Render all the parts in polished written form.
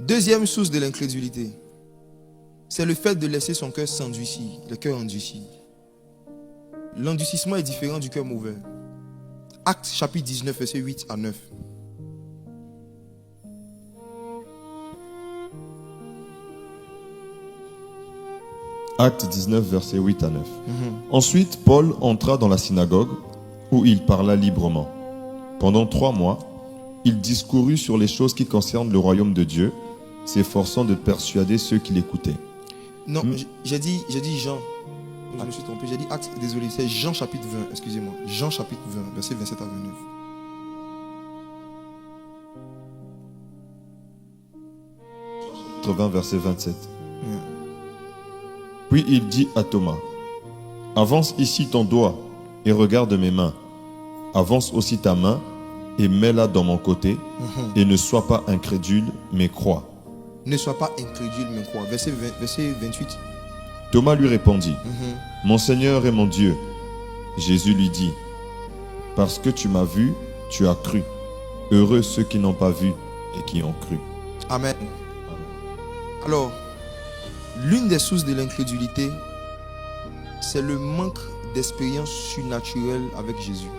Deuxième source de l'incrédulité, c'est le fait de laisser son cœur s'endurcir, le cœur endurci. L'endurcissement est différent du cœur mauvais. Actes chapitre 19, versets 8 à 9. Actes 19, versets 8 à 9. Ensuite, Paul entra dans la synagogue où il parla librement. Pendant 3 mois, il discourut sur les choses qui concernent le royaume de Dieu, s'efforçant de persuader ceux qui l'écoutaient. Non, j'ai dit Jean. Je me suis trompé. J'ai dit Actes, désolé, c'est Jean chapitre 20, excusez-moi. Jean chapitre 20, versets 27 à 29. Chapitre 20, verset 27. Puis il dit à Thomas, « Avance ici ton doigt et regarde mes mains. Avance aussi ta main et mets-la dans mon côté et ne sois pas incrédule, mais crois. » Ne sois pas incrédule, mais crois. Verset 28. Thomas lui répondit, « Mon Seigneur et mon Dieu. » Jésus lui dit, « Parce que tu m'as vu, tu as cru. Heureux ceux qui n'ont pas vu et qui ont cru. » Amen. Alors, l'une des sources de l'incrédulité, c'est le manque d'expérience surnaturelle avec Jésus.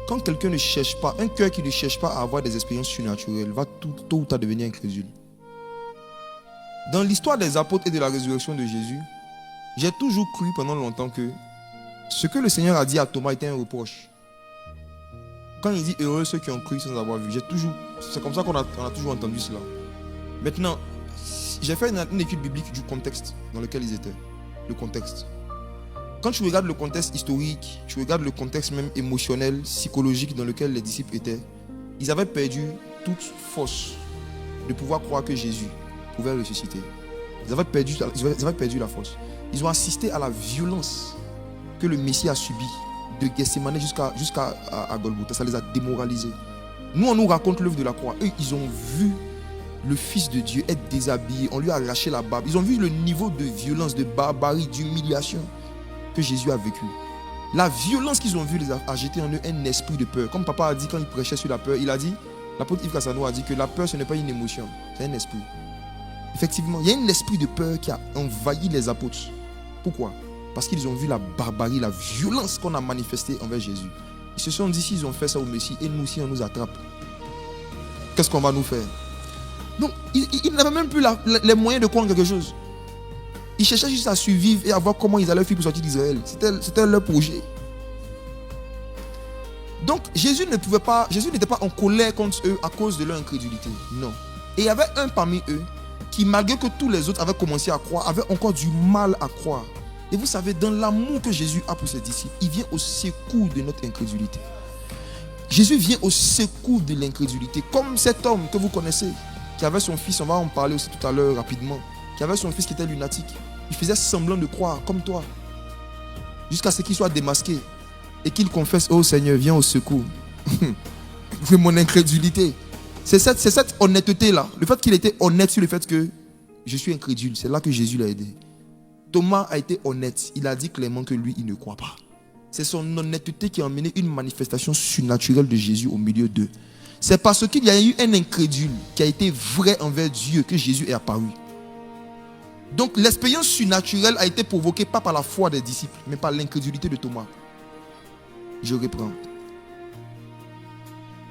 Quand quelqu'un ne cherche pas, un cœur qui ne cherche pas à avoir des expériences surnaturelles va tôt ou tard devenir incrédule. Dans l'histoire des apôtres et de la résurrection de Jésus, j'ai toujours cru pendant longtemps que ce que le Seigneur a dit à Thomas était un reproche. Quand il dit heureux ceux qui ont cru sans avoir vu, c'est comme ça qu'on a toujours entendu cela. Maintenant, j'ai fait une étude biblique du contexte dans lequel ils étaient. Le contexte. Quand tu regardes le contexte historique, tu regardes le contexte même émotionnel, psychologique dans lequel les disciples étaient, ils avaient perdu toute force de pouvoir croire que Jésus pouvait ressusciter. Ils avaient perdu la force. Ils ont assisté à la violence que le Messie a subie de Gethsémane jusqu'à Golgotha. Ça les a démoralisés. Nous, on nous raconte l'œuvre de la croix. Eux, ils ont vu le Fils de Dieu être déshabillé. On lui a arraché la barbe. Ils ont vu le niveau de violence, de barbarie, d'humiliation que Jésus a vécu. La violence qu'ils ont vue les a jeté en eux un esprit de peur. Comme papa a dit quand il prêchait sur la peur, il a dit, l'apôtre Yves Cassano a dit que la peur ce n'est pas une émotion, c'est un esprit. Effectivement, il y a un esprit de peur qui a envahi les apôtres. Pourquoi? Parce qu'ils ont vu la barbarie, la violence qu'on a manifestée envers Jésus. Ils se sont dit, s'ils ont fait ça au Messie, et nous aussi on nous attrape, qu'est-ce qu'on va nous faire? Donc, ils n'avaient même plus les moyens de croire quelque chose. Ils cherchaient juste à survivre et à voir comment ils allaient faire pour sortir d'Israël. C'était leur projet. Donc, Jésus n'était pas en colère contre eux à cause de leur incrédulité. Non. Et il y avait un parmi eux qui, malgré que tous les autres avaient commencé à croire, avait encore du mal à croire. Et vous savez, dans l'amour que Jésus a pour ses disciples, il vient au secours de notre incrédulité. Jésus vient au secours de l'incrédulité. Comme cet homme que vous connaissez, qui avait son fils, on va en parler aussi tout à l'heure rapidement, qui avait son fils qui était lunatique. Il faisait semblant de croire, comme toi, jusqu'à ce qu'il soit démasqué et qu'il confesse, oh Seigneur, viens au secours de mon incrédulité. C'est cette honnêteté-là, le fait qu'il était honnête sur le fait que je suis incrédule, c'est là que Jésus l'a aidé. Thomas a été honnête, il a dit clairement que lui, il ne croit pas. C'est son honnêteté qui a amené une manifestation surnaturelle de Jésus au milieu d'eux. C'est parce qu'il y a eu un incrédule qui a été vrai envers Dieu que Jésus est apparu. Donc l'expérience surnaturelle a été provoquée pas par la foi des disciples, mais par l'incrédulité de Thomas. Je reprends.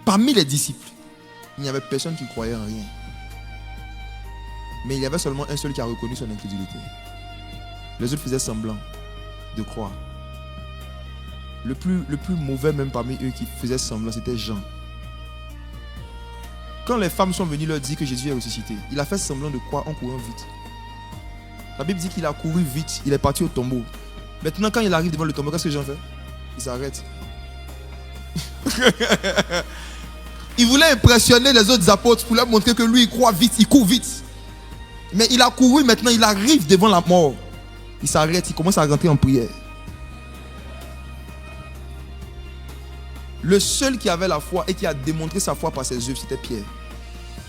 Parmi les disciples, il n'y avait personne qui croyait en rien. Mais il y avait seulement un seul qui a reconnu son incrédulité. Les autres faisaient semblant de croire. Le plus mauvais même parmi eux qui faisait semblant, c'était Jean. Quand les femmes sont venues leur dire que Jésus est ressuscité, il a fait semblant de croire en courant vite. La Bible dit qu'il a couru vite, il est parti au tombeau. Maintenant, quand il arrive devant le tombeau, qu'est-ce que Jean fait? Il s'arrête. Il voulait impressionner les autres apôtres pour leur montrer que lui, il croit vite, il court vite. Mais il a couru, maintenant, il arrive devant la mort. Il s'arrête, il commence à rentrer en prière. Le seul qui avait la foi et qui a démontré sa foi par ses œuvres, c'était Pierre.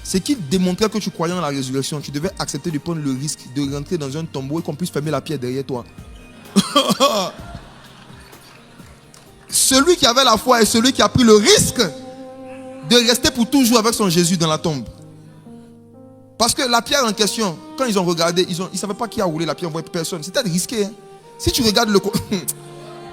C'est qu'il démontrait que tu croyais en la résurrection. Tu devais accepter de prendre le risque de rentrer dans un tombeau et qu'on puisse fermer la pierre derrière toi. Celui qui avait la foi est celui qui a pris le risque de rester pour toujours avec son Jésus dans la tombe. Parce que la pierre en question, quand ils ont regardé, ils ne savaient pas qui a roulé la pierre, on ne voyait personne. C'était risqué. Hein. Si tu regardes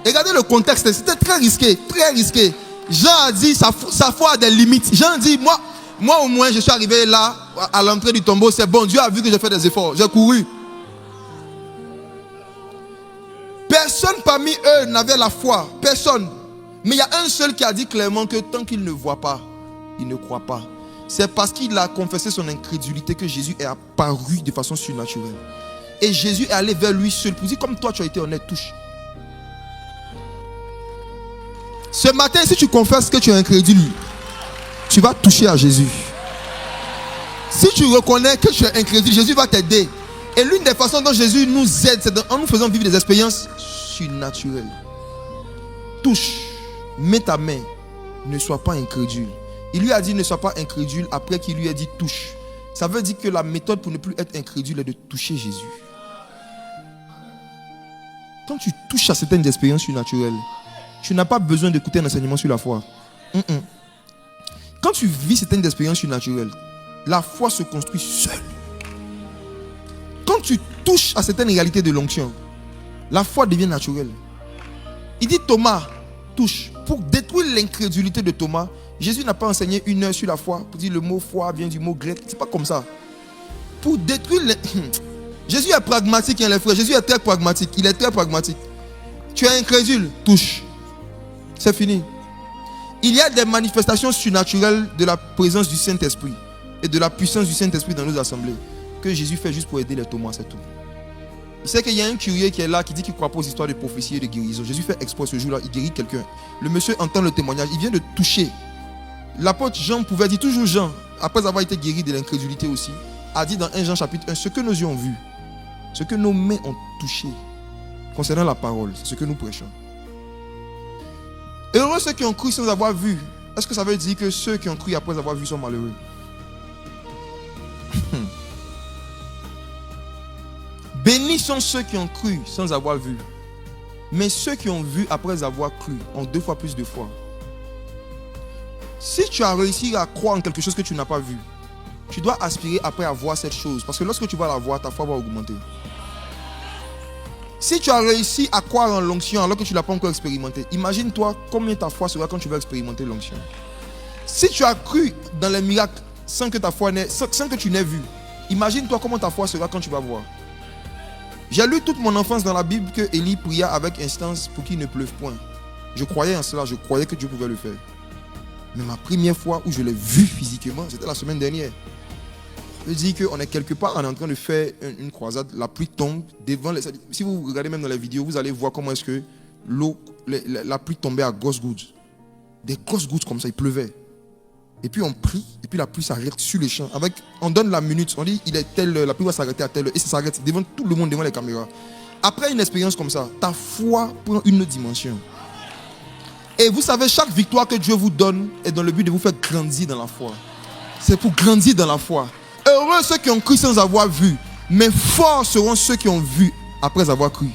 regardez le contexte, c'était très risqué, très risqué. Jean a dit, sa foi a des limites. Jean a dit, moi au moins, je suis arrivé là, à l'entrée du tombeau, c'est bon, Dieu a vu que j'ai fait des efforts, j'ai couru. Personne parmi eux n'avait la foi, personne. Mais il y a un seul qui a dit clairement que tant qu'il ne voit pas, il ne croit pas. C'est parce qu'il a confessé son incrédulité que Jésus est apparu de façon surnaturelle. Et Jésus est allé vers lui seul pour dire, comme toi tu as été honnête, touche. Ce matin, si tu confesses que tu es incrédule, tu vas toucher à Jésus. Si tu reconnais que tu es incrédule, Jésus va t'aider. Et l'une des façons dont Jésus nous aide, c'est en nous faisant vivre des expériences surnaturelles. Touche, mets ta main, ne sois pas incrédule. Il lui a dit ne sois pas incrédule après qu'il lui a dit touche. Ça veut dire que la méthode pour ne plus être incrédule est de toucher Jésus. Quand tu touches à certaines expériences surnaturelles, tu n'as pas besoin d'écouter un enseignement sur la foi. Quand tu vis certaines expériences surnaturelles, la foi se construit seule. Quand tu touches à certaines réalités de l'onction, la foi devient naturelle. Il dit Thomas, touche. Pour détruire l'incrédulité de Thomas, Jésus n'a pas enseigné 1 heure sur la foi. Pour dire le mot foi vient du mot grec. C'est pas comme ça. Pour détruire Jésus est pragmatique, hein, les frères. Jésus est très pragmatique. Il est très pragmatique. Tu es incrédule, touche. C'est fini. Il y a des manifestations surnaturelles de la présence du Saint-Esprit et de la puissance du Saint-Esprit dans nos assemblées que Jésus fait juste pour aider les Thomas, c'est tout. Il sait qu'il y a un curieux qui est là, qui dit qu'il ne croit pas aux histoires de prophétie et de guérison. Jésus fait exprès ce jour-là, il guérit quelqu'un. Le monsieur entend le témoignage, il vient de toucher. L'apôtre Jean pouvait dire, toujours Jean, après avoir été guéri de l'incrédulité aussi, a dit dans 1 Jean chapitre 1, ce que nos yeux ont vu, ce que nos mains ont touché, concernant la parole, c'est ce que nous prêchons. Heureux ceux qui ont cru sans avoir vu. Est-ce que ça veut dire que ceux qui ont cru après avoir vu sont malheureux? Bénis sont ceux qui ont cru sans avoir vu. Mais ceux qui ont vu après avoir cru ont 2 fois plus de foi. Si tu as réussi à croire en quelque chose que tu n'as pas vu, tu dois aspirer après à voir cette chose. Parce que lorsque tu vas la voir, ta foi va augmenter. Si tu as réussi à croire en l'onction alors que tu ne l'as pas encore expérimenté, imagine-toi combien ta foi sera quand tu vas expérimenter l'onction. Si tu as cru dans les miracles sans que ta foi sans que tu n'aies vu, imagine-toi comment ta foi sera quand tu vas voir. J'ai lu toute mon enfance dans la Bible que Élie pria avec instance pour qu'il ne pleuve point. Je croyais en cela, je croyais que Dieu pouvait le faire. Mais ma première fois où je l'ai vu physiquement, c'était la semaine dernière. Je dis qu'on est quelque part, on est en train de faire une croisade, la pluie tombe devant les... Si vous regardez même dans les vidéos, vous allez voir comment est-ce que la pluie tombait à grosses gouttes. Des grosses gouttes comme ça, il pleuvait. Et puis on prie, et puis la pluie s'arrête sur les champs. On donne la minute, on dit la pluie va s'arrêter à telle heure, et ça s'arrête devant tout le monde, devant les caméras. Après une expérience comme ça, ta foi prend une autre dimension. Et vous savez, chaque victoire que Dieu vous donne est dans le but de vous faire grandir dans la foi. C'est pour grandir dans la foi. Heureux ceux qui ont cru sans avoir vu, mais forts seront ceux qui ont vu après avoir cru.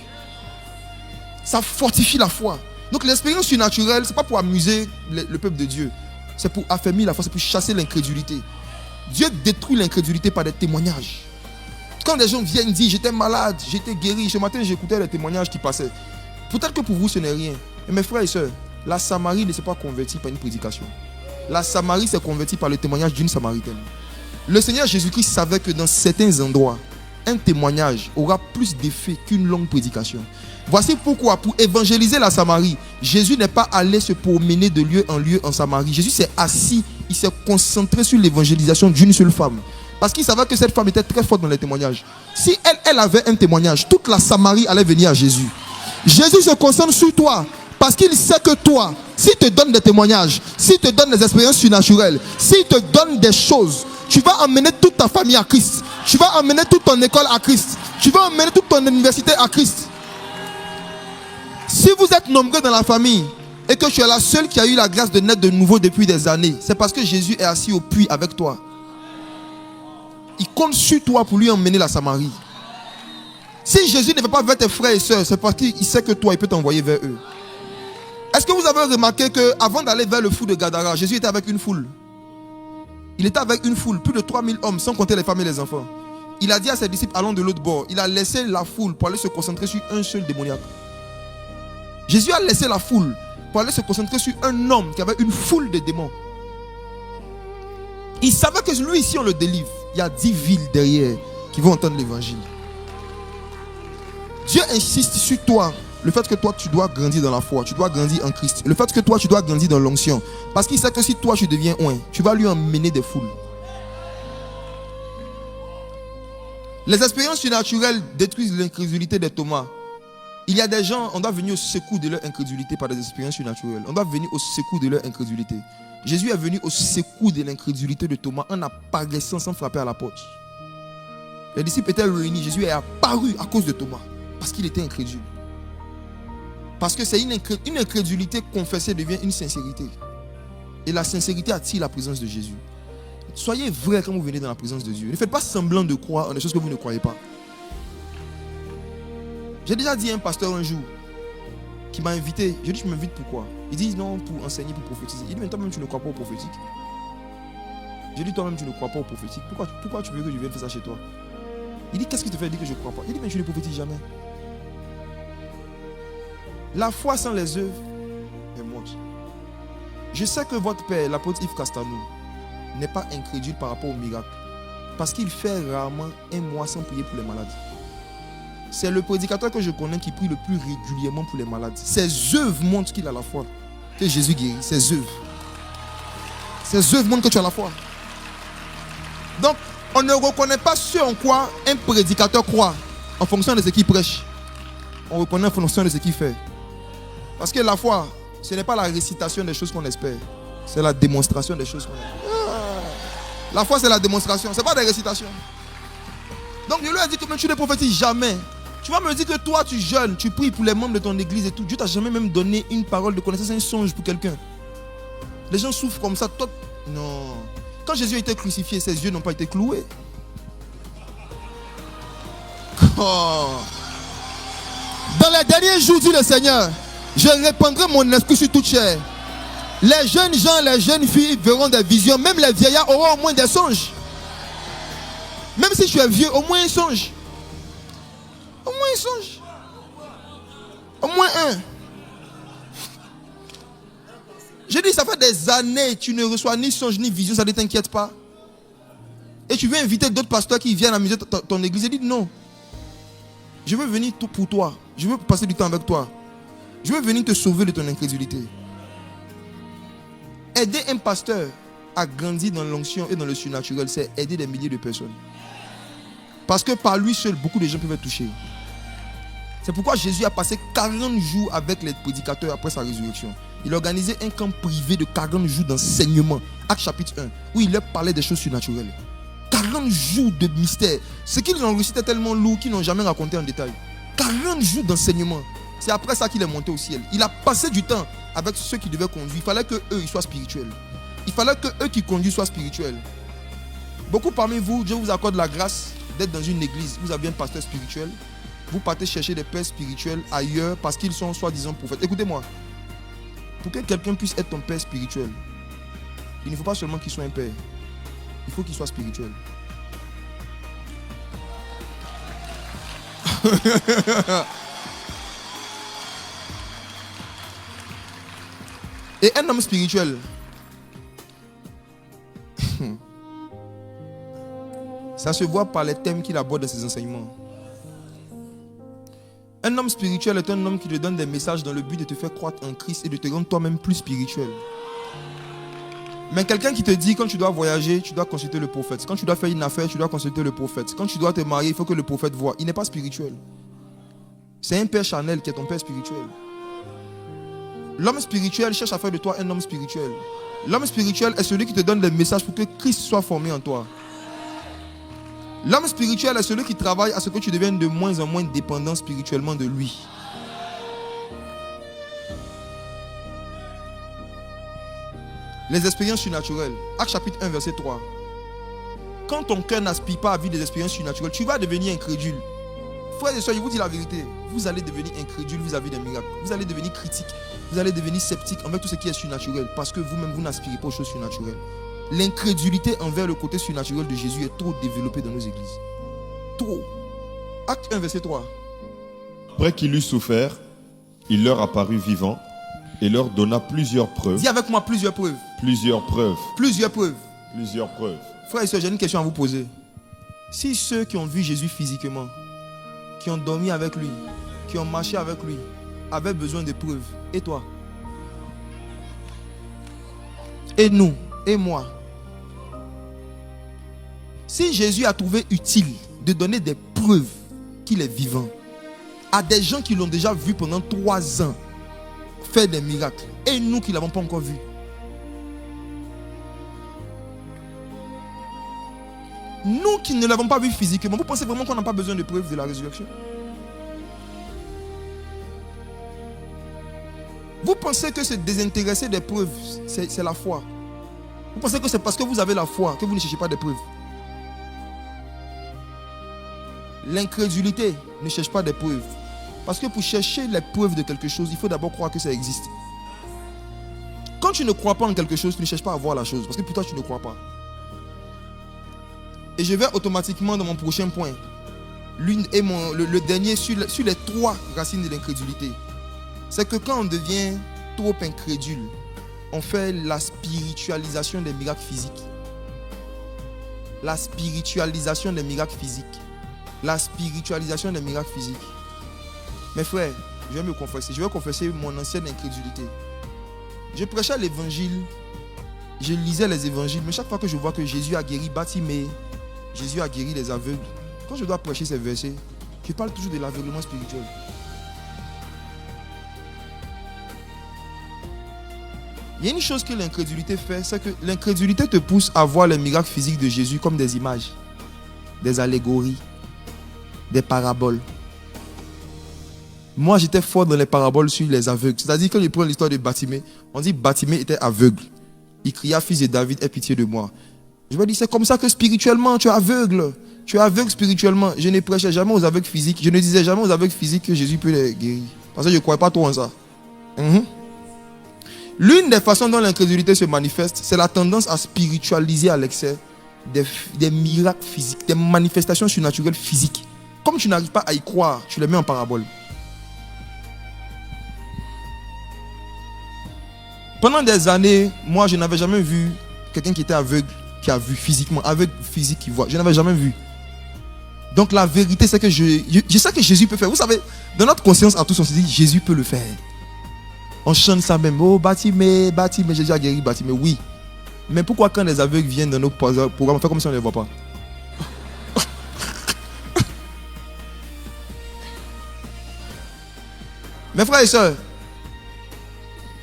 Ça fortifie la foi. Donc l'expérience surnaturelle, ce n'est pas pour amuser le peuple de Dieu. C'est pour affermir la foi, c'est pour chasser l'incrédulité. Dieu détruit l'incrédulité par des témoignages. Quand les gens viennent dire j'étais malade, j'étais guéri, ce matin j'écoutais les témoignages qui passaient. Peut-être que pour vous ce n'est rien. Mais mes frères et sœurs, la Samarie ne s'est pas convertie par une prédication. La Samarie s'est convertie par le témoignage d'une Samaritaine. Le Seigneur Jésus-Christ savait que dans certains endroits, un témoignage aura plus d'effet qu'une longue prédication. Voici pourquoi, pour évangéliser la Samarie, Jésus n'est pas allé se promener de lieu en lieu en Samarie. Jésus s'est assis, il s'est concentré sur l'évangélisation d'une seule femme. Parce qu'il savait que cette femme était très forte dans les témoignages. Si elle avait un témoignage, toute la Samarie allait venir à Jésus. Jésus se concentre sur toi parce qu'il sait que toi, s'il te donne des témoignages, s'il te donne des expériences surnaturelles, s'il te donne des choses, tu vas emmener toute ta famille à Christ. Tu vas emmener toute ton école à Christ. Tu vas emmener toute ton université à Christ. Si vous êtes nombreux dans la famille et que tu es la seule qui a eu la grâce de naître de nouveau depuis des années, c'est parce que Jésus est assis au puits avec toi. Il compte sur toi pour lui emmener la Samarie. Si Jésus ne va pas vers tes frères et sœurs, c'est parce qu'il sait que toi, il peut t'envoyer vers eux. Est-ce que vous avez remarqué qu'avant d'aller vers le fou de Gadara, Jésus était avec une foule? Il était avec une foule, plus de 3000 hommes, sans compter les femmes et les enfants. Il a dit à ses disciples, allons de l'autre bord. Il a laissé la foule pour aller se concentrer sur un seul démoniaque. Jésus a laissé la foule pour aller se concentrer sur un homme qui avait une foule de démons. Il savait que lui, si on le délivre, il y a 10 villes derrière qui vont entendre l'évangile. Dieu insiste sur toi. Le fait que toi, tu dois grandir dans la foi, tu dois grandir en Christ. Le fait que toi, tu dois grandir dans l'onction. Parce qu'il sait que si toi, tu deviens oint, tu vas lui emmener des foules. Les expériences surnaturelles détruisent l'incrédulité de Thomas. Il y a des gens, on doit venir au secours de leur incrédulité par des expériences surnaturelles. On doit venir au secours de leur incrédulité. Jésus est venu au secours de l'incrédulité de Thomas en apparaissant sans frapper à la porte. Les disciples étaient réunis. Jésus est apparu à cause de Thomas. Parce qu'il était incrédule. Parce que c'est une incrédulité confessée devient une sincérité. Et la sincérité attire la présence de Jésus. Soyez vrai quand vous venez dans la présence de Dieu. Ne faites pas semblant de croire en des choses que vous ne croyez pas. J'ai déjà dit à un pasteur un jour qui m'a invité. Je dis, tu m'invites pourquoi? Il dit non, pour enseigner, pour prophétiser. Il dit, mais toi-même tu ne crois pas au prophétique. Je dis, toi-même tu ne crois pas au prophétique. Pourquoi tu veux que je vienne faire ça chez toi? Il dit, qu'est-ce qui te fait dire que je ne crois pas? Il dit, mais je ne prophétise jamais. La foi sans les œuvres est morte. Je sais que votre père, l'apôtre Yves Castanou, n'est pas incrédule par rapport au miracle. Parce qu'il fait rarement un mois sans prier pour les malades. C'est le prédicateur que je connais qui prie le plus régulièrement pour les malades. Ses œuvres montrent qu'il a la foi. Que Jésus guérit. Ses œuvres. Ses œuvres montrent que tu as la foi. Donc, on ne reconnaît pas ce en quoi un prédicateur croit en fonction de ce qu'il prêche. On reconnaît en fonction de ce qu'il fait. Parce que la foi, ce n'est pas la récitation des choses qu'on espère. C'est la démonstration des choses qu'on espère. La foi, c'est la démonstration. Ce n'est pas des récitations. Donc, je lui ai dit que tu ne prophétises jamais. Tu vas me dire que toi, tu jeûnes, tu pries pour les membres de ton église et tout. Dieu t'a jamais même donné une parole de connaissance, un songe pour quelqu'un. Les gens souffrent comme ça. Toi, non. Quand Jésus a été crucifié, ses yeux n'ont pas été cloués. Oh. Dans les derniers jours, dit le Seigneur, je répandrai mon esprit sur toute chair. Les jeunes gens, les jeunes filles verront des visions. Même les vieillards auront au moins des songes. Même si tu es vieux, au moins un songe. Au moins un songe. Au moins un. Je dis, ça fait des années que tu ne reçois ni songe ni vision, ça ne t'inquiète pas. Et tu veux inviter d'autres pasteurs qui viennent amuser ton église. Et dis non. Je veux venir tout pour toi. Je veux passer du temps avec toi. Je veux venir te sauver de ton incrédulité. Aider un pasteur à grandir dans l'onction et dans le surnaturel, c'est aider des milliers de personnes. Parce que par lui seul, beaucoup de gens peuvent être touchés. C'est pourquoi Jésus a passé 40 jours avec les prédicateurs après sa résurrection. Il a organisé un camp privé de 40 jours d'enseignement, Actes chapitre 1, où il leur parlait des choses surnaturelles. 40 jours de mystère. Ce qu'ils ont réussi était tellement lourd qu'ils n'ont jamais raconté en détail. 40 jours d'enseignement. C'est après ça qu'il est monté au ciel. Il a passé du temps avec ceux qui devaient conduire. Il fallait qu'eux, ils soient spirituels. Il fallait qu'eux qui conduisent soient spirituels. Beaucoup parmi vous, Dieu vous accorde la grâce d'être dans une église. Vous avez un pasteur spirituel. Vous partez chercher des pères spirituels ailleurs parce qu'ils sont soi-disant prophètes. Écoutez-moi. Pour que quelqu'un puisse être ton père spirituel, il ne faut pas seulement qu'il soit un père. Il faut qu'il soit spirituel. Et un homme spirituel, ça se voit par les thèmes qu'il aborde dans ses enseignements. Un homme spirituel est un homme qui te donne des messages dans le but de te faire croître en Christ et de te rendre toi-même plus spirituel. Mais quelqu'un qui te dit quand tu dois voyager, tu dois consulter le prophète. Quand tu dois faire une affaire, tu dois consulter le prophète. Quand tu dois te marier, il faut que le prophète voie. Il n'est pas spirituel. C'est un père charnel qui est ton père spirituel. L'homme spirituel cherche à faire de toi un homme spirituel. L'homme spirituel est celui qui te donne des messages pour que Christ soit formé en toi. L'homme spirituel est celui qui travaille à ce que tu deviennes de moins en moins dépendant spirituellement de lui. Les expériences surnaturelles. Actes chapitre 1, verset 3. Quand ton cœur n'aspire pas à vivre des expériences surnaturelles, tu vas devenir incrédule. Frères et sœurs, je vous dis la vérité. Vous allez devenir incrédule vis-à-vis des miracles. Vous allez devenir critique. Vous allez devenir sceptique envers tout ce qui est surnaturel. Parce que vous-même, vous n'aspirez pas aux choses surnaturelles. L'incrédulité envers le côté surnaturel de Jésus est trop développée dans nos églises. Trop. Acte 1, verset 3. Après qu'il eut souffert, il leur apparut vivant et leur donna plusieurs preuves. Dis avec moi plusieurs preuves. Plusieurs preuves. Plusieurs preuves. Plusieurs preuves. Frères et sœurs, j'ai une question à vous poser. Si ceux qui ont vu Jésus physiquement, qui ont dormi avec lui, qui ont marché avec lui, avaient besoin de preuves, et toi? Et nous? Et moi? Si Jésus a trouvé utile de donner des preuves qu'il est vivant à des gens qui l'ont déjà vu pendant 3 ans faire des miracles, et nous qui ne l'avons pas encore vu, nous qui ne l'avons pas vu physiquement, vous pensez vraiment qu'on n'a pas besoin de preuves de la résurrection? Vous pensez que se désintéresser des preuves, c'est la foi? Vous pensez que c'est parce que vous avez la foi que vous ne cherchez pas des preuves? L'incrédulité ne cherche pas des preuves. Parce que pour chercher les preuves de quelque chose, il faut d'abord croire que ça existe. Quand tu ne crois pas en quelque chose, tu ne cherches pas à voir la chose. Parce que pour toi, tu ne crois pas. Et je vais automatiquement dans mon prochain point. Le dernier sur les 3 racines de l'incrédulité. C'est que quand on devient trop incrédule, on fait la spiritualisation des miracles physiques. La spiritualisation des miracles physiques. La spiritualisation des miracles physiques. Mes frères, je vais me confesser. Je vais confesser mon ancienne incrédulité. Je prêchais l'évangile. Je lisais les évangiles. Mais chaque fois que je vois que Jésus a guéri Bartimée, Jésus a guéri les aveugles, quand je dois prêcher ces versets, je parle toujours de l'aveuglement spirituel. Il y a une chose que l'incrédulité fait, c'est que l'incrédulité te pousse à voir les miracles physiques de Jésus comme des images, des allégories, des paraboles. Moi, j'étais fort dans les paraboles sur les aveugles. C'est-à-dire, quand je prends l'histoire de Bartimée, on dit Bartimée était aveugle. Il cria, fils de David, aie pitié de moi. Je me dis, c'est comme ça que spirituellement, tu es aveugle. Tu es aveugle spirituellement. Je ne prêchais jamais aux aveugles physiques. Je ne disais jamais aux aveugles physiques que Jésus peut les guérir. Parce que je ne croyais pas trop en ça. L'une des façons dont l'incrédulité se manifeste, c'est la tendance à spiritualiser à l'excès des miracles physiques, des manifestations surnaturelles physiques. Comme tu n'arrives pas à y croire, tu les mets en parabole. Pendant des années, moi, je n'avais jamais vu quelqu'un qui était aveugle, qui a vu physiquement, aveugle physique qui voit. Je n'avais jamais vu. Donc la vérité, c'est que je sais que Jésus peut faire. Vous savez, dans notre conscience à tous, on se dit, Jésus peut le faire. On chante ça même. Oh, Bartimée, Jésus a guéri Bartimée. Oui. Mais pourquoi quand les aveugles viennent dans nos programmes, on fait comme si on ne les voit pas? Mes frères et sœurs,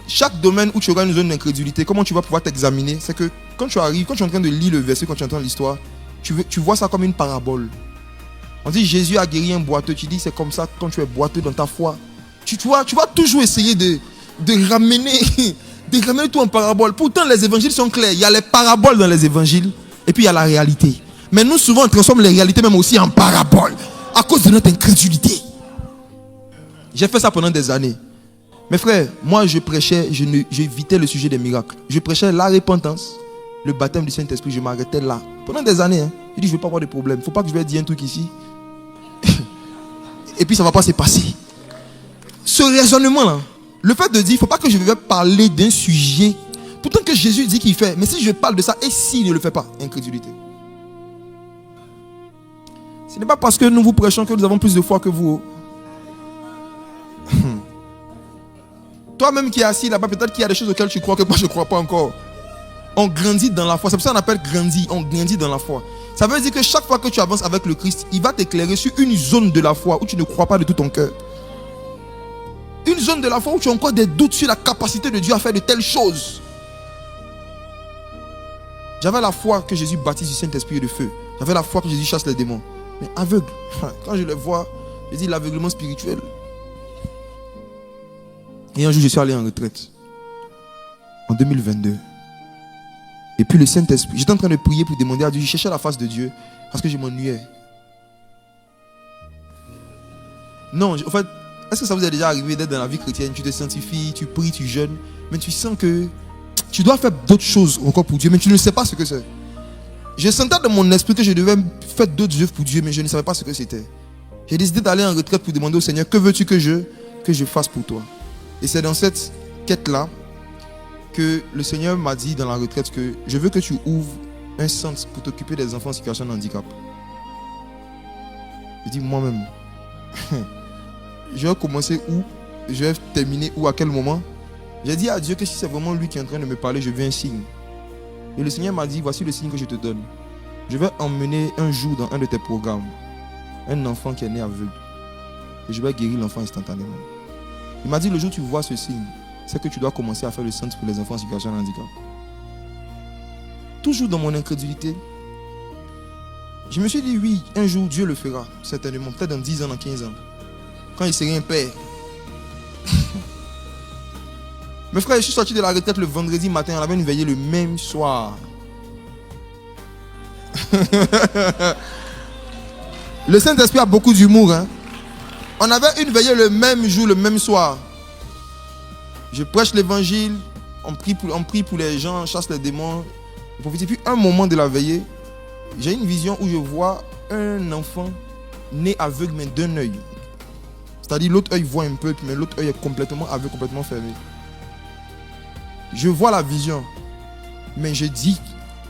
chaque domaine où tu auras une zone d'incrédulité, comment tu vas pouvoir t'examiner? C'est que quand tu arrives, quand tu es en train de lire le verset, quand tu entends l'histoire, tu vois ça comme une parabole. On dit Jésus a guéri un boiteux. Tu dis c'est comme ça quand tu es boiteux dans ta foi. Tu vas toujours essayer de ramener tout en parabole. Pourtant les évangiles sont clairs. Il y a les paraboles dans les évangiles et puis il y a la réalité. Mais nous souvent on transforme les réalités même aussi en paraboles à cause de notre incrédulité. J'ai fait ça pendant des années. Mes frères, moi je prêchais, j'évitais le sujet des miracles. Je prêchais la repentance, le baptême du Saint-Esprit, je m'arrêtais là. Pendant des années, je dis je ne veux pas avoir de problème. Il ne faut pas que je vais dire un truc ici. Et puis ça ne va pas se passer. Ce raisonnement-là, le fait de dire, il ne faut pas que je vais parler d'un sujet, pourtant que Jésus dit qu'il fait, mais si je parle de ça, et s'il ne le fait pas, incrédulité. Ce n'est pas parce que nous vous prêchons que nous avons plus de foi que vous. Toi-même qui es assis là-bas, peut-être qu'il y a des choses auxquelles tu crois que moi je ne crois pas encore. On grandit dans la foi. C'est pour ça qu'on appelle grandir. On grandit dans la foi. Ça veut dire que chaque fois que tu avances avec le Christ, il va t'éclairer sur une zone de la foi où tu ne crois pas de tout ton cœur. Une zone de la foi où tu as encore des doutes sur la capacité de Dieu à faire de telles choses. J'avais la foi que Jésus baptise du Saint-Esprit et de feu. J'avais la foi que Jésus chasse les démons. Mais aveugle. Quand je les vois, je dis l'aveuglement spirituel. Et un jour, je suis allé en retraite. En 2022. Et puis le Saint-Esprit, j'étais en train de prier pour demander à Dieu. Je cherchais la face de Dieu parce que je m'ennuyais. Non, en fait, est-ce que ça vous est déjà arrivé d'être dans la vie chrétienne? Tu te sanctifies, tu pries, tu jeûnes, mais tu sens que tu dois faire d'autres choses encore pour Dieu, mais tu ne sais pas ce que c'est. Je sentais dans mon esprit que je devais faire d'autres œuvres pour Dieu, mais je ne savais pas ce que c'était. J'ai décidé d'aller en retraite pour demander au Seigneur, que veux-tu que je fasse pour toi? Et c'est dans cette quête-là que le Seigneur m'a dit dans la retraite que je veux que tu ouvres un centre pour t'occuper des enfants en situation de handicap. Je dis moi-même, je vais commencer où? Je vais terminer où? À quel moment? J'ai dit à Dieu que si c'est vraiment lui qui est en train de me parler, je veux un signe. Et le Seigneur m'a dit, voici le signe que je te donne. Je vais emmener un jour dans un de tes programmes un enfant qui est né aveugle. Et je vais guérir l'enfant instantanément. Il m'a dit, le jour où tu vois ce signe, c'est que tu dois commencer à faire le centre pour les enfants en situation de handicap. Toujours dans mon incrédulité, je me suis dit, oui, un jour Dieu le fera, certainement, peut-être dans 10 ans, dans 15 ans. Quand il serait un père. Mes frères, je suis sorti de la retraite le vendredi matin, on avait une veillée le même soir. Le Saint-Esprit a beaucoup d'humour. Hein? On avait une veillée le même jour, le même soir. Je prêche l'évangile, on prie pour les gens, on chasse les démons. Et puis un moment de la veillée, j'ai une vision où je vois un enfant né aveugle mais d'un œil. C'est-à-dire l'autre œil voit un peu, mais l'autre œil est complètement aveugle, complètement fermé. Je vois la vision, mais je dis,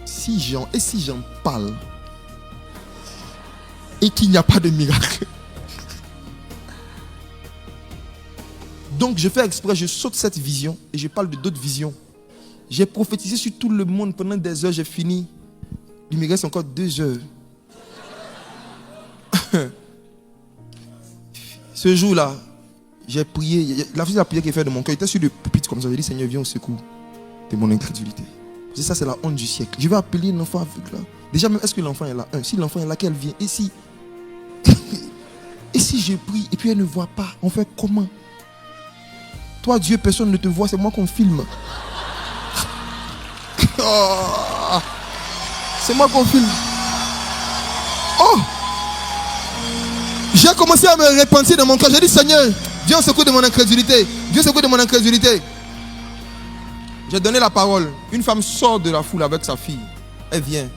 si j'en parle, et qu'il n'y a pas de miracle. Donc je fais exprès, je saute cette vision et je parle de d'autres visions. J'ai prophétisé sur tout le monde pendant des heures, j'ai fini. Il me reste encore 2 heures. Ce jour-là, j'ai prié. La prière qui est faite de mon cœur était sur le pupitre comme ça. J'ai dit, Seigneur, viens au secours de mon incrédulité. Parce que ça, c'est la honte du siècle. Je vais appeler un enfant aveugle là. Déjà, même, est-ce que l'enfant est là? Si l'enfant est là, qu'elle vient. Et si je prie et puis elle ne voit pas, on fait comment? Toi, Dieu, personne ne te voit, c'est moi qu'on filme. Oh, c'est moi qu'on filme. Oh! J'ai commencé à me repentir dans mon cœur. J'ai dit, Seigneur, viens au secours de mon incrédulité. Viens au secours de mon incrédulité. J'ai donné la parole. Une femme sort de la foule avec sa fille. Elle vient.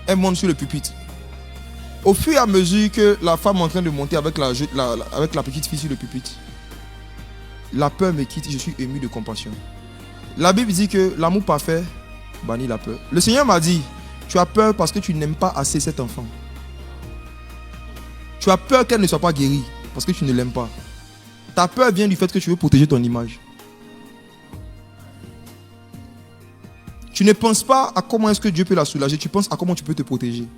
Elle monte sur le pupitre. Au fur et à mesure que la femme est en train de monter avec la petite fille sur le pupitre, la peur me quitte, je suis ému de compassion. La Bible dit que l'amour parfait bannit la peur. Le Seigneur m'a dit, tu as peur parce que tu n'aimes pas assez cet enfant. Tu as peur qu'elle ne soit pas guérie parce que tu ne l'aimes pas. Ta peur vient du fait que tu veux protéger ton image. Tu ne penses pas à comment est-ce que Dieu peut la soulager, tu penses à comment tu peux te protéger.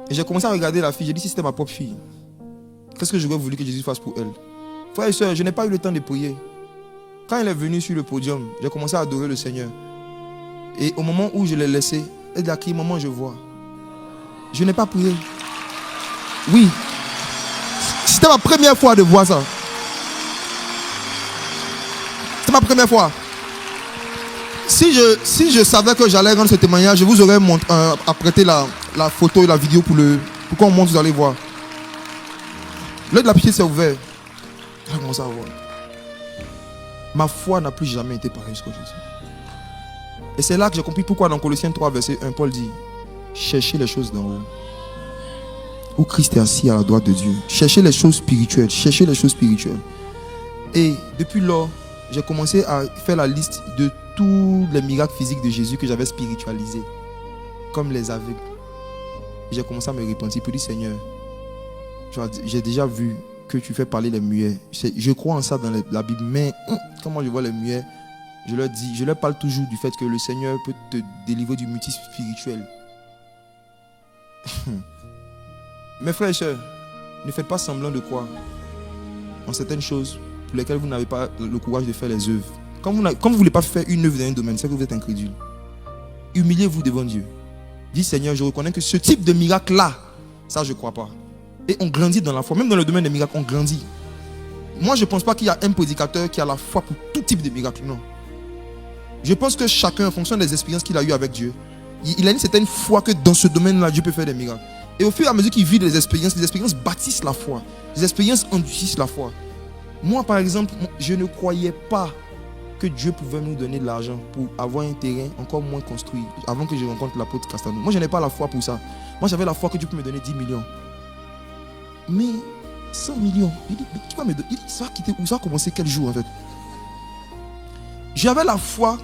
Et j'ai commencé à regarder la fille, j'ai dit si c'était ma propre fille, qu'est-ce que j'aurais voulu que Jésus fasse pour elle? Frères et sœurs, je n'ai pas eu le temps de prier. Quand elle est venue sur le podium, j'ai commencé à adorer le Seigneur. Et au moment où je l'ai laissée, elle a crié, maman, je vois. Je n'ai pas prié. Oui. C'était ma première fois de voir ça. C'était ma première fois. Si je savais que j'allais rendre ce témoignage, je vous aurais apprêté la photo et la vidéo pour qu'on monte, vous allez voir. L'œil de la pitié s'est ouvert. J'ai commencé à voir. Ma foi n'a plus jamais été pareille jusqu'à aujourd'hui. Et c'est là que j'ai compris pourquoi dans Colossiens 3, verset 1, Paul dit, cherchez les choses d'en haut, où Christ est assis à la droite de Dieu. Cherchez les choses spirituelles. Cherchez les choses spirituelles. Et depuis lors, j'ai commencé à faire la liste de tous les miracles physiques de Jésus que j'avais spiritualisés, comme les aveugles. J'ai commencé à me repentir pour dire, Seigneur, j'ai déjà vu que tu fais parler les muets. Je crois en ça dans la Bible, mais comment je vois les muets, je leur parle toujours du fait que le Seigneur peut te délivrer du mutisme spirituel. Mes frères et sœurs, ne faites pas semblant de croire en certaines choses pour lesquelles vous n'avez pas le courage de faire les œuvres. Quand vous ne voulez pas faire une œuvre dans un domaine, c'est que vous êtes incrédule. Humiliez-vous devant Dieu. Dites, Seigneur, je reconnais que ce type de miracle-là, ça je ne crois pas. Et on grandit dans la foi. Même dans le domaine des miracles, on grandit. Moi, je ne pense pas qu'il y a un prédicateur qui a la foi pour tout type de miracle. Non. Je pense que chacun, en fonction des expériences qu'il a eues avec Dieu, il a une certaine foi que dans ce domaine-là, Dieu peut faire des miracles. Et au fur et à mesure qu'il vit des expériences bâtissent la foi. Les expériences endurcissent la foi. Moi, par exemple, je ne croyais pas que Dieu pouvait nous donner de l'argent pour avoir un terrain encore moins construit avant que je rencontre l'apôtre Castano. Moi, je n'ai pas la foi pour ça. Moi, j'avais la foi que Dieu peut me donner 10 millions. Mais 100 millions, il dit, mais tu vas me donner, il dit, ça va quitter où, ça va commencer quel jour en fait? J'avais la foi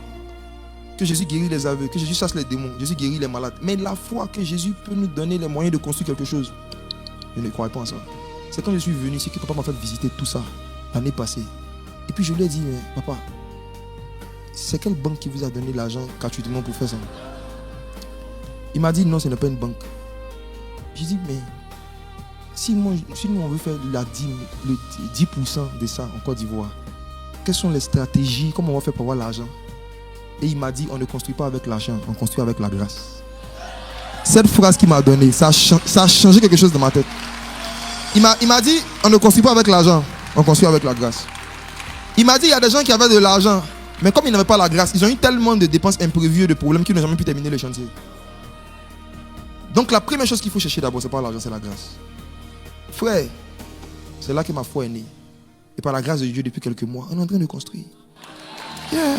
que Jésus guérit les aveugles, que Jésus chasse les démons, Jésus guérit les malades. Mais la foi que Jésus peut nous donner les moyens de construire quelque chose, je ne croyais pas en ça. C'est quand je suis venu ici que papa m'a fait visiter tout ça l'année passée. Et puis je lui ai dit, mais papa, c'est quelle banque qui vous a donné l'argent gratuitement pour faire ça? Il m'a dit, non, ce n'est pas une banque. J'ai dit, mais si nous on veut faire le 10% de ça en Côte d'Ivoire, quelles sont les stratégies, comment on va faire pour avoir l'argent? Et il m'a dit, on ne construit pas avec l'argent, on construit avec la grâce. Cette phrase qu'il m'a donnée, ça a changé quelque chose dans ma tête. Il m'a dit, on ne construit pas avec l'argent, on construit avec la grâce. Il m'a dit, il y a des gens qui avaient de l'argent, mais comme ils n'avaient pas la grâce, ils ont eu tellement de dépenses imprévues, de problèmes qu'ils n'ont jamais pu terminer le chantier. Donc la première chose qu'il faut chercher d'abord, ce n'est pas l'argent, c'est la grâce. Frère, c'est là que ma foi est née. Et par la grâce de Dieu, depuis quelques mois, on est en train de construire. Yeah.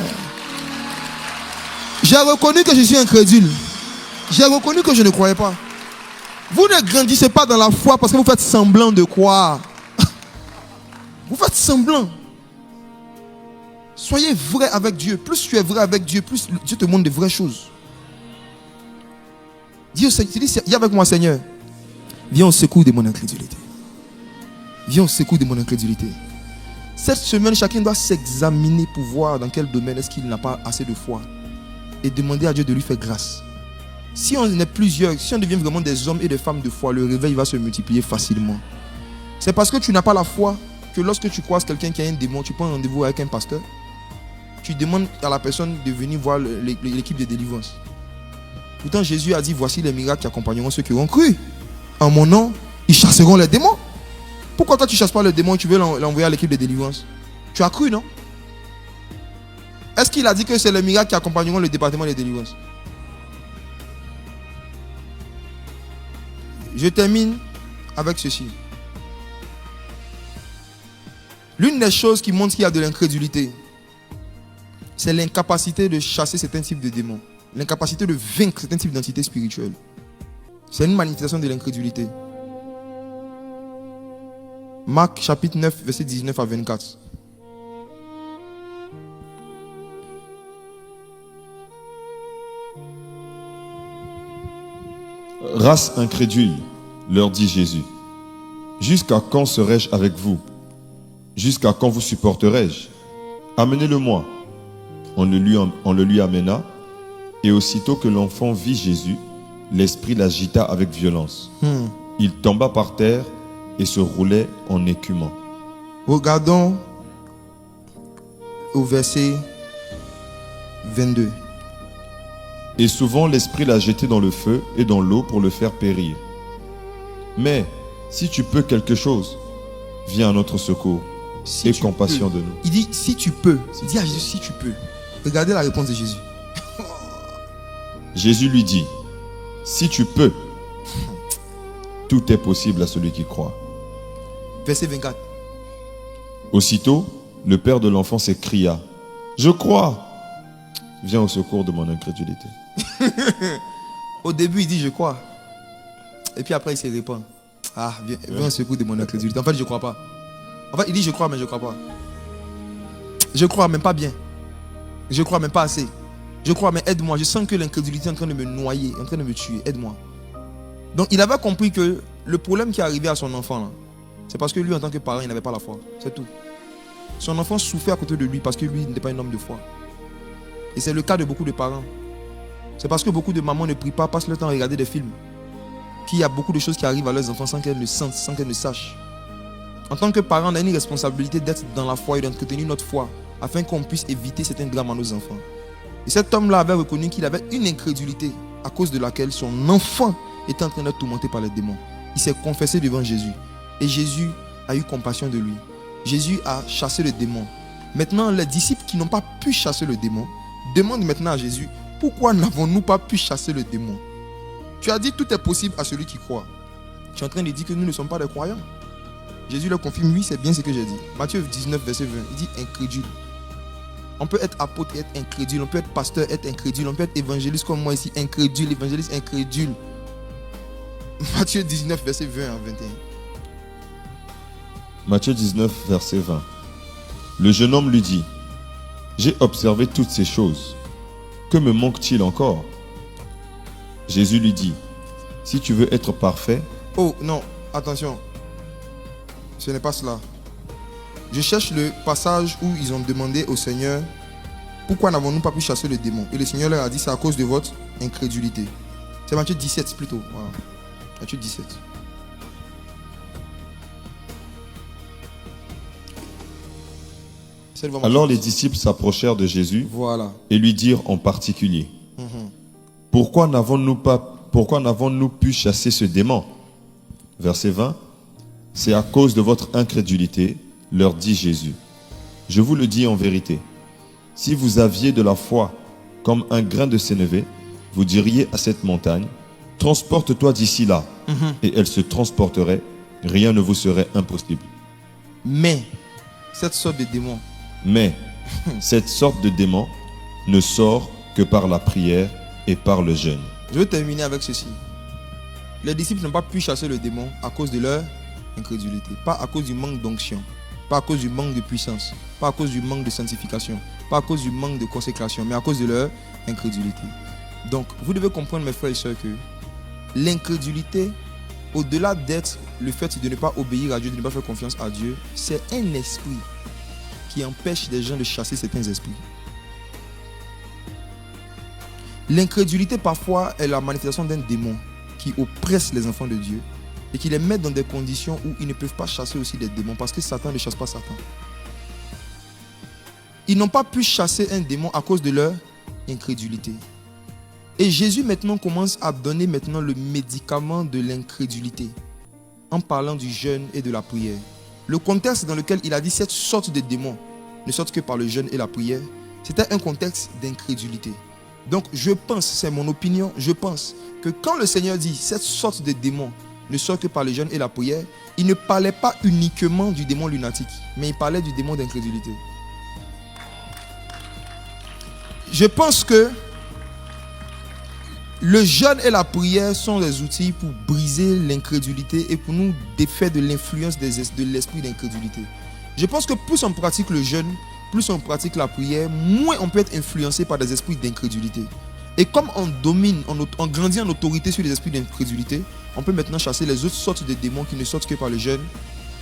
J'ai reconnu que je suis incrédule. J'ai reconnu que je ne croyais pas. Vous ne grandissez pas dans la foi parce que vous faites semblant de croire. Vous faites semblant. Soyez vrai avec Dieu. Plus tu es vrai avec Dieu, plus Dieu te montre de vraies choses. Dis avec moi, Seigneur, viens au secours de mon incrédulité. Viens au secours de mon incrédulité. Cette semaine, chacun doit s'examiner pour voir dans quel domaine est-ce qu'il n'a pas assez de foi. Et demander à Dieu de lui faire grâce. Si on est plusieurs, si on devient vraiment des hommes et des femmes de foi, le réveil va se multiplier facilement. C'est parce que tu n'as pas la foi que lorsque tu croises quelqu'un qui a un démon, tu prends rendez-vous avec un pasteur, tu demandes à la personne de venir voir l'équipe de délivrance. Pourtant, Jésus a dit, voici les miracles qui accompagneront ceux qui auront cru. En mon nom, ils chasseront les démons. Pourquoi toi tu ne chasses pas le démon et tu veux l'envoyer à l'équipe de délivrance? Tu as cru, non? Est-ce qu'il a dit que c'est les miracles qui accompagneront le département de délivrance? Je termine avec ceci. L'une des choses qui montre qu'il y a de l'incrédulité, c'est l'incapacité de chasser certains types de démons. L'incapacité de vaincre certains types d'entités spirituelles. C'est une manifestation de l'incrédulité. Marc chapitre 9, verset 19 à 24. Race incrédule, leur dit Jésus. Jusqu'à quand serai-je avec vous? Jusqu'à quand vous supporterai-je? Amenez-le-moi. On le lui amena, et aussitôt que l'enfant vit Jésus, l'esprit l'agita avec violence. Il tomba par terre et se roulait en écumant. Regardons au verset 22. Et souvent l'esprit l'a jeté dans le feu et dans l'eau pour le faire périr. Mais si tu peux quelque chose, viens à notre secours. Si et tu compassion peux. de nous. Il dit si tu peux. Il dit à Jésus si tu peux. Regardez la réponse de Jésus. Jésus lui dit, si tu peux, tout est possible à celui qui croit. Verset 24. Aussitôt, le père de l'enfant s'écria, je crois. Viens au secours de mon incrédulité. Au début, il dit je crois. Et puis après, il se répand. Ah, viens au secours de mon incrédulité. En fait, je ne crois pas. En fait, il dit je crois, mais je ne crois pas. Je crois, mais pas bien. Je crois, mais pas assez. Je crois, mais aide-moi. Je sens que l'incrédulité est en train de me noyer, en train de me tuer. Aide-moi. Donc, il avait compris que le problème qui est arrivé à son enfant, là, c'est parce que lui, en tant que parent, il n'avait pas la foi. C'est tout. Son enfant souffrait à côté de lui parce que lui, il n'était pas un homme de foi. Et c'est le cas de beaucoup de parents. C'est parce que beaucoup de mamans ne prient pas, passent le temps à regarder des films, qu'il y a beaucoup de choses qui arrivent à leurs enfants sans qu'elles ne sentent, sans qu'elles ne sachent. En tant que parents, on a une responsabilité d'être dans la foi et d'entretenir notre foi afin qu'on puisse éviter certains drames à nos enfants. Et cet homme-là avait reconnu qu'il avait une incrédulité à cause de laquelle son enfant était en train d'être tourmenté par les démons. Il s'est confessé devant Jésus. Et Jésus a eu compassion de lui. Jésus a chassé le démon. Maintenant, les disciples qui n'ont pas pu chasser le démon demandent maintenant à Jésus, pourquoi n'avons-nous pas pu chasser le démon? Tu as dit tout est possible à celui qui croit. Tu es en train de dire que nous ne sommes pas des croyants. Jésus leur confirme, oui, c'est bien ce que j'ai dit. Matthieu 19, verset 20, il dit incrédule. On peut être apôtre et être incrédule. On peut être pasteur et être incrédule. On peut être évangéliste comme moi ici, incrédule, évangéliste incrédule. Matthieu 19, verset 20 à 21. Matthieu 19, verset 20. Le jeune homme lui dit, j'ai observé toutes ces choses. Que me manque-t-il encore? Jésus lui dit, si tu veux être parfait... Oh non, attention. Ce n'est pas cela. Je cherche le passage où ils ont demandé au Seigneur, pourquoi n'avons-nous pas pu chasser le démon? Et le Seigneur leur a dit, c'est à cause de votre incrédulité. C'est Matthieu 17 plutôt. Voilà. Matthieu 17. Alors les disciples s'approchèrent de Jésus et lui dirent en particulier, pourquoi n'avons-nous pu chasser ce démon? Verset 20, c'est à cause de votre incrédulité, leur dit Jésus. Je vous le dis en vérité, si vous aviez de la foi comme un grain de sénévé, vous diriez à cette montagne, transporte-toi d'ici là, et elle se transporterait, rien ne vous serait impossible. Mais cette sorte de démon ne sort que par la prière et par le jeûne. Je vais terminer avec ceci. Les disciples n'ont pas pu chasser le démon à cause de leur incrédulité, pas à cause du manque d'onction, pas à cause du manque de puissance, pas à cause du manque de sanctification, pas à cause du manque de consécration, mais à cause de leur incrédulité. Donc, vous devez comprendre, mes frères et sœurs, que l'incrédulité, au-delà d'être le fait de ne pas obéir à Dieu, de ne pas faire confiance à Dieu, c'est un esprit qui empêche des gens de chasser certains esprits. L'incrédulité, parfois, est la manifestation d'un démon qui oppresse les enfants de Dieu et qui les met dans des conditions où ils ne peuvent pas chasser aussi des démons parce que Satan ne chasse pas Satan. Ils n'ont pas pu chasser un démon à cause de leur incrédulité. Et Jésus maintenant commence à donner maintenant le médicament de l'incrédulité en parlant du jeûne et de la prière. Le contexte dans lequel il a dit cette sorte de démon ne sortent que par le jeûne et la prière, c'était un contexte d'incrédulité. Donc je pense, c'est mon opinion, je pense que quand le Seigneur dit cette sorte de démon ne sort que par le jeûne et la prière, il ne parlait pas uniquement du démon lunatique, mais il parlait du démon d'incrédulité. Je pense que le jeûne et la prière sont des outils pour briser l'incrédulité et pour nous défaire de l'influence de l'esprit d'incrédulité. Je pense que plus on pratique le jeûne, plus on pratique la prière, moins on peut être influencé par des esprits d'incrédulité. Et comme on domine, on grandit en autorité sur les esprits d'incrédulité, on peut maintenant chasser les autres sortes de démons qui ne sortent que par le jeûne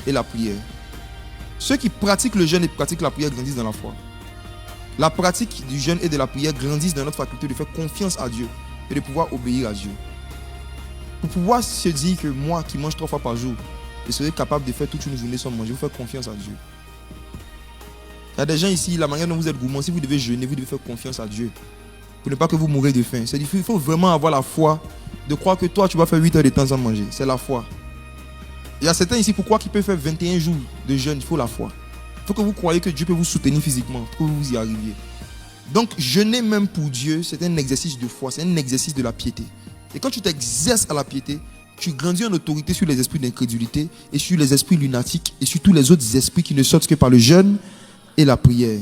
et la prière. Ceux qui pratiquent le jeûne et pratiquent la prière grandissent dans la foi. La pratique du jeûne et de la prière grandissent dans notre faculté de faire confiance à Dieu et de pouvoir obéir à Dieu. Pour pouvoir se dire que moi qui mange 3 fois par jour, je serai capable de faire toute une journée sans manger, vous faire confiance à Dieu. Il y a des gens ici, la manière dont vous êtes gourmand, si vous devez jeûner, vous devez faire confiance à Dieu. Pour ne pas que vous mourrez de faim. C'est-à-dire qu'il faut vraiment avoir la foi de croire que toi, tu vas faire 8 heures de temps sans manger. C'est la foi. Il y a certains ici, pourquoi qui peuvent faire 21 jours de jeûne, il faut la foi. Il faut que vous croyez que Dieu peut vous soutenir physiquement pour que vous y arriviez. Donc, jeûner même pour Dieu, c'est un exercice de foi, c'est un exercice de la piété. Et quand tu t'exerces à la piété, tu grandis en autorité sur les esprits d'incrédulité et sur les esprits lunatiques et sur tous les autres esprits qui ne sortent que par le jeûne et la prière.